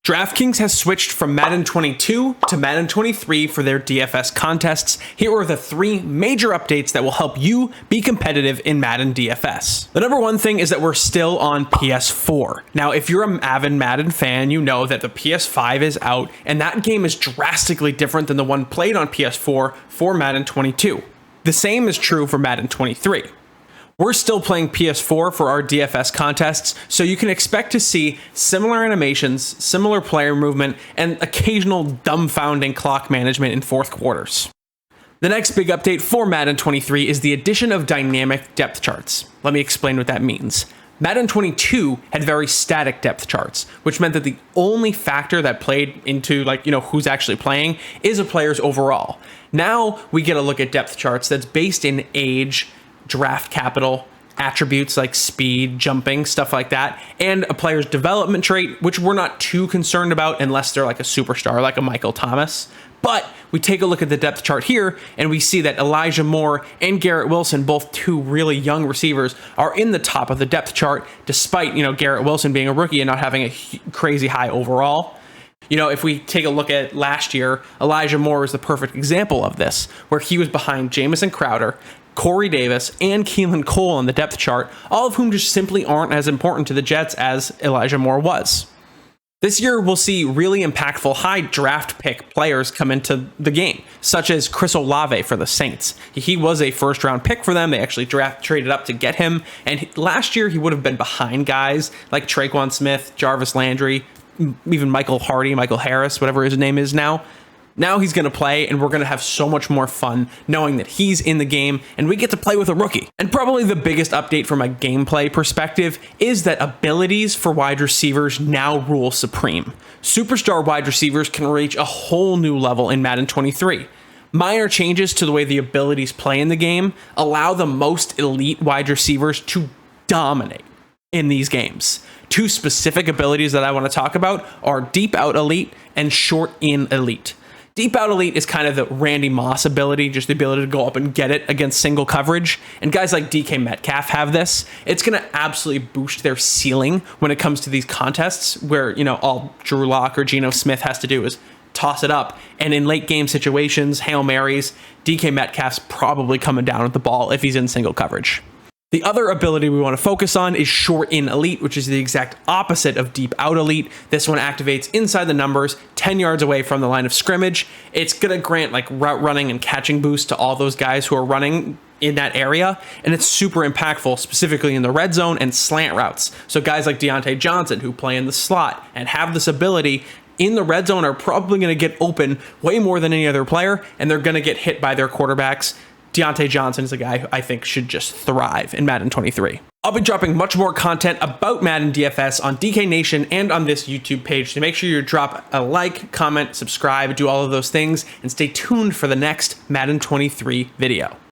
DraftKings has switched from Madden 22 to Madden 23 for their DFS contests. Here are the 3 major updates that will help you be competitive in Madden DFS. The number one thing is that we're still on PS4. Now, if you're an avid Madden fan, you know that the PS5 is out, and that game is drastically different than the one played on PS4 for Madden 22. The same is true for Madden 23. We're still playing PS4 for our DFS contests, so you can expect to see similar animations, similar player movement, and occasional dumbfounding clock management in fourth quarters. The next big update for Madden 23 is the addition of dynamic depth charts. Let me explain what that means. Madden 22 had very static depth charts, which meant that the only factor that played into who's actually playing is a player's overall. Now we get a look at depth charts that's based in age, draft capital, attributes like speed, jumping, stuff like that, and a player's development trait, which we're not too concerned about unless they're like a superstar, like a Michael Thomas. But we take a look at the depth chart here, and we see that Elijah Moore and Garrett Wilson, both 2 really young receivers, are in the top of the depth chart, despite, Garrett Wilson being a rookie and not having a crazy high overall. If we take a look at last year, Elijah Moore is the perfect example of this, where he was behind Jamison Crowder, Corey Davis, and Keelan Cole on the depth chart, all of whom just simply aren't as important to the Jets as Elijah Moore was. This year, we'll see really impactful high draft pick players come into the game, such as Chris Olave for the Saints. He was a first-round pick for them. They actually traded up to get him, and last year he would have been behind guys like Traquan Smith, Jarvis Landry, even Michael Harris, whatever his name is now. Now he's going to play, and we're going to have so much more fun knowing that he's in the game, and we get to play with a rookie. And probably the biggest update from a gameplay perspective is that abilities for wide receivers now rule supreme. Superstar wide receivers can reach a whole new level in Madden 23. Minor changes to the way the abilities play in the game allow the most elite wide receivers to dominate in these games. 2 specific abilities that I want to talk about are Deep Out Elite and Short In Elite. Deep Out Elite is kind of the Randy Moss ability, just the ability to go up and get it against single coverage. And guys like DK Metcalf have this. It's going to absolutely boost their ceiling when it comes to these contests where, all Drew Lock or Geno Smith has to do is toss it up. And in late game situations, Hail Marys, DK Metcalf's probably coming down with the ball if he's in single coverage. The other ability we want to focus on is Short In Elite, which is the exact opposite of Deep Out Elite. This one activates inside the numbers, 10 yards away from the line of scrimmage. It's going to grant route running and catching boost to all those guys who are running in that area, and it's super impactful, specifically in the red zone and slant routes. So guys like Deontay Johnson, who play in the slot and have this ability in the red zone, are probably going to get open way more than any other player, and they're going to get hit by their quarterbacks. Deontay Johnson is a guy who I think should just thrive in Madden 23. I'll be dropping much more content about Madden DFS on DK Nation and on this YouTube page, so make sure you drop a like, comment, subscribe, do all of those things, and stay tuned for the next Madden 23 video.